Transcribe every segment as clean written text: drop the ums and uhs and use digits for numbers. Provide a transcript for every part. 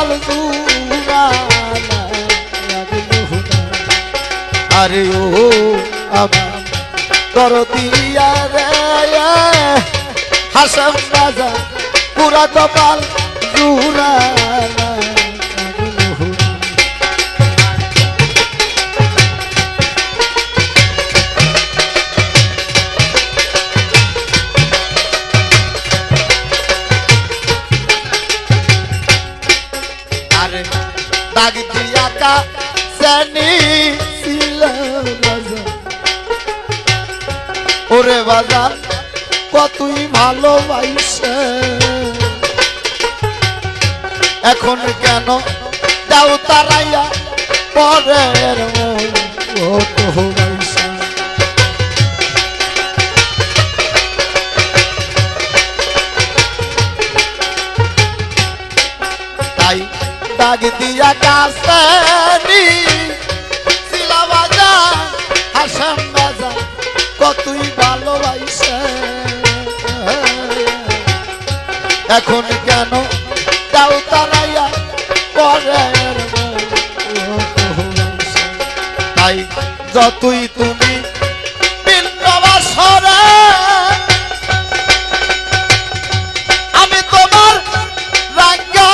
কপাল জুড়ালা আরে ও আমার দরদিয়া রে হাসম রাজা পুরা কপাল জুড়ালা দাগ দিয়া কা জানি ছিল ওরে বাজার কতই ভালোবাসে এখন কেন দাও তারাইয়া পরের তাই দাগ দিয়া কাছে শিলা বাজা হাসান বাজা কতই ভালোবাসে এখন কেন দাও তারাইয়া পরের তাই যতই তুমি বিন্দবাসরে আমি তোমার রাঙ্গা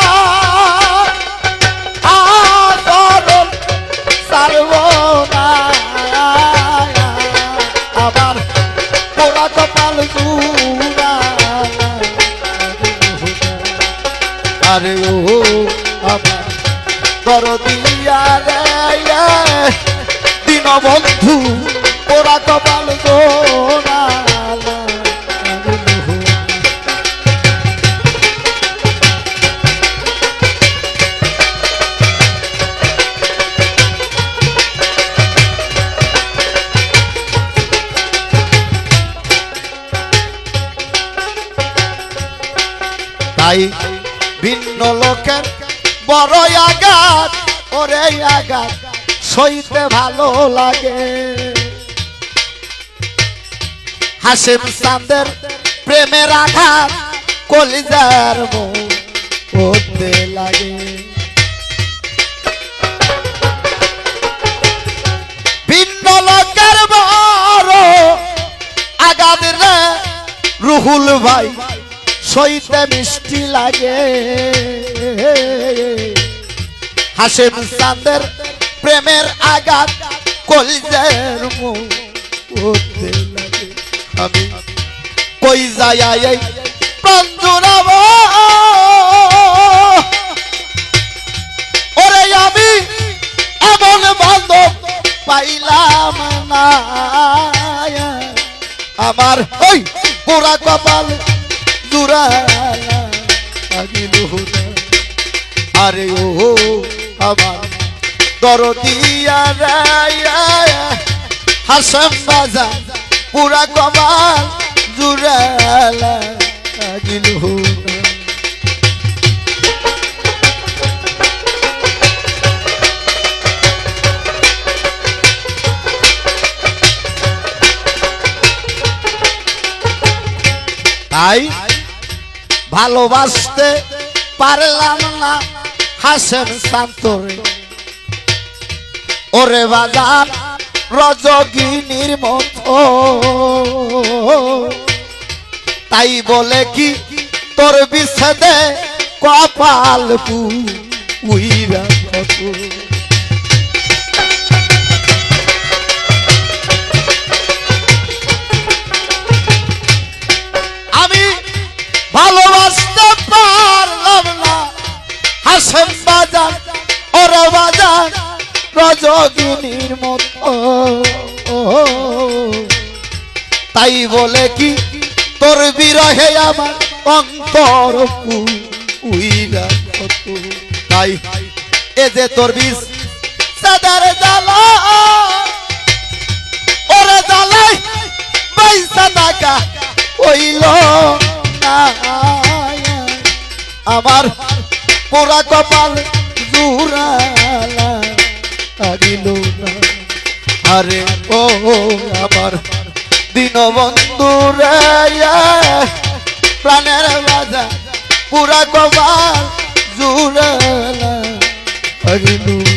আবার পোড়া কপাল আরে ও আমার দরদিয়া রে দীনবন্ধু পোড়া কপাল তাই ভিন্ন লোকের বড় আঘাত ওরে আঘাত সইতে ভালো লাগে হাসিম চাঁদের প্রেমের আঘাত কলিজার মধ্যে লাগে ভিন্ন লোকের বড় আঘাত রে রুহুল ভাই সইতে মিষ্টি লাগে হাসিম চাঁদের প্রেমের আঘাত কলিজার মধ্যে লাগে আমি কই যাই এই প্রাণ জুড়াবো ওরে আমি এমন বান্ধব পাইলাম না আমার ওই পুরা কপাল আরে ও আমার দরদিয়া রে হাসম বাজা পুরা কপাল জুড়ালা তাই ভালোবাসতে পারলাম না হাসেম শান্তরে ওরে বাজার রজগিনীর মতো তাই বলে কি তোর বিচ্ছেদে কপাল পুইরা কত ভালোবাসতে পারলাম না হাসেম বাজার ওর বাজার রজগিনীর মতো তাই বলে কি তোর বিরহে আমার অন্তর পুইরা কত তাই এ যে তোর বিষ সাদার জ্বালা ওরে জ্বালাই পয়সা টাকা হইল আমার পোড়া কপাল জুড়ালা আরে ও আমার দীনবন্ধু রে প্রাণের বাজা পুরা কপাল জুড়ালা পাগলু